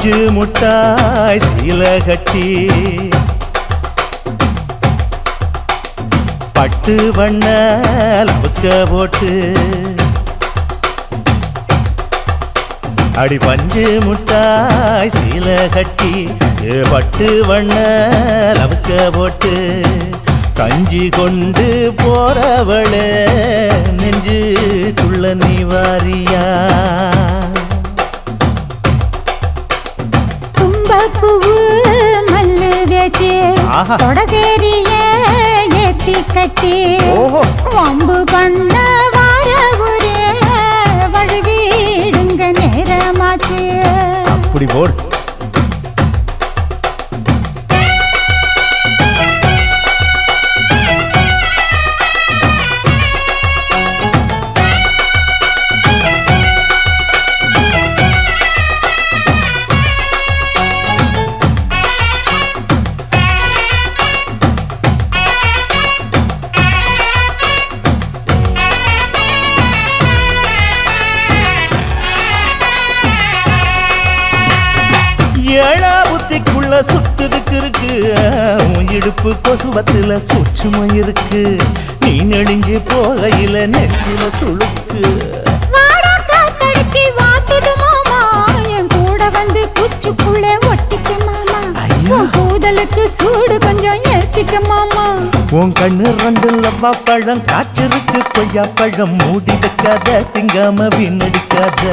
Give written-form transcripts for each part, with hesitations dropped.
பஞ்சு முட்டாய் சீல கட்டி பட்டு வண்ண லவுக்க போட்டு அடி பஞ்சு முட்டாய் சீல கட்டி பட்டு வண்ண லவுக்க போட்டு கஞ்சி கொண்டு போறவளே நெஞ்சுக்குள்ள நீ வாரியா தும்பப்பூவு மல்லு வேட்டி தொடதேரிய ஏத்தி கட்டி வம்பு பண்ண வார ஒரே வழுவிடுங்க நேரமாச்சு அப்படி போடு ஏழா புத்திக்குள்ள சுத்துதுக்கு இருக்கு இடுப்பு கொசுவத்துல சூட்சும இருக்கு நீ நெடிஞ்சு போகையில நெற்றில சுழுக்கு கூட வந்து குச்சுக்குள்ள ஒட்டிக்க மாமா கூதலுக்கு சூடு கொஞ்சம் ஏத்திக்க மாமா உன் கண்ணு ரெண்டு லவ்வா பழம் காய்ச்சிருக்கு கொய்யா பழம் மூடி வைக்காத திங்காம வீணடிக்காத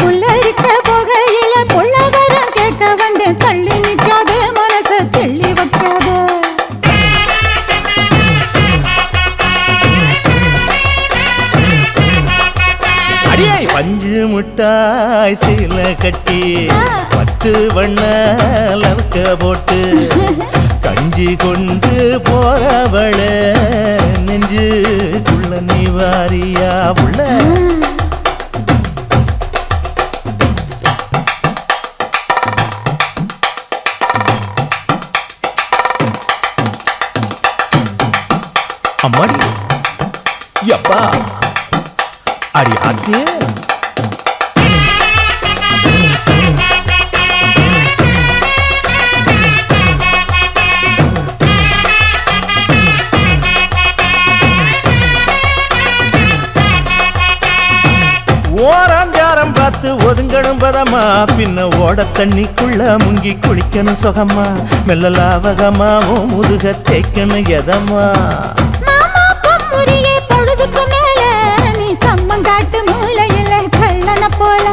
புள்ள இருக்க போகையில புள்ள வரம் கேட்க வந்து தள்ளி நிற்காத மனச தெள்ளி வைக்காத அடியாய் பஞ்சு முட்டாய் சீல கட்டி பத்து வண்ண லவுக்க போட்டு கஞ்சி கொண்டு போறவள நெஞ்சுக்குள்ள நீ வாரியா உள்ள அம்மாடி யப்பா அடி ஆத்தியே ஓராஞ்சாரம் பார்த்து ஒதுங்கணும் பதமா பின்ன ஓட தண்ணிக்குள்ள முங்கி குளிக்கணும் சுகமா மெல்ல லாவகமாவோ முதுக தேய்க்கணும் எதமா பொழுதுக்கு மேல நீ கம்மங்காட்டு மூலையில கள்ளன போல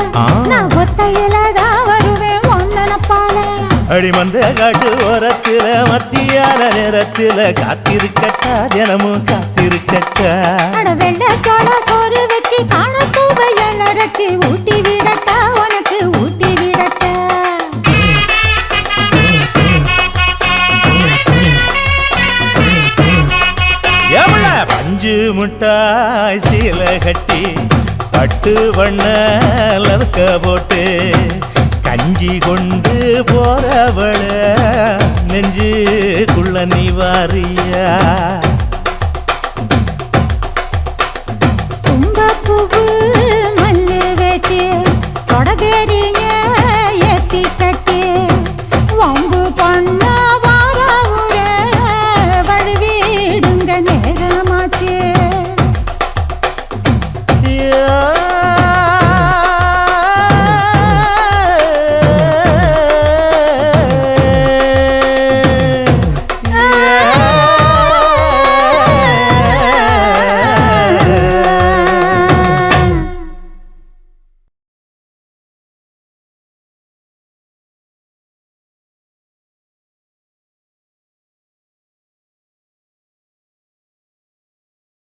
நான் ஒத்தையிலதான் வருவேன் ஒன்னன போல அடி மந்த காட்டு ஓரத்துல மத்தியான நேரத்துல காத்திருக்கட்டா தினமும் காத்திருக்கட்டா வெள்ள சோள சோறு வச்சு காண பூவையல் அரைச்சி ஊட்டி விடட்டா உனக்கு ஊட்டி விடட்டா எவ்வள பஞ்சு முட்டாய் சீல கட்டி பட்டு வண்ண லவுக்க போட்டு கஞ்சி கொண்டு போறவள நெஞ்சுக்குள்ள நீ வாரியா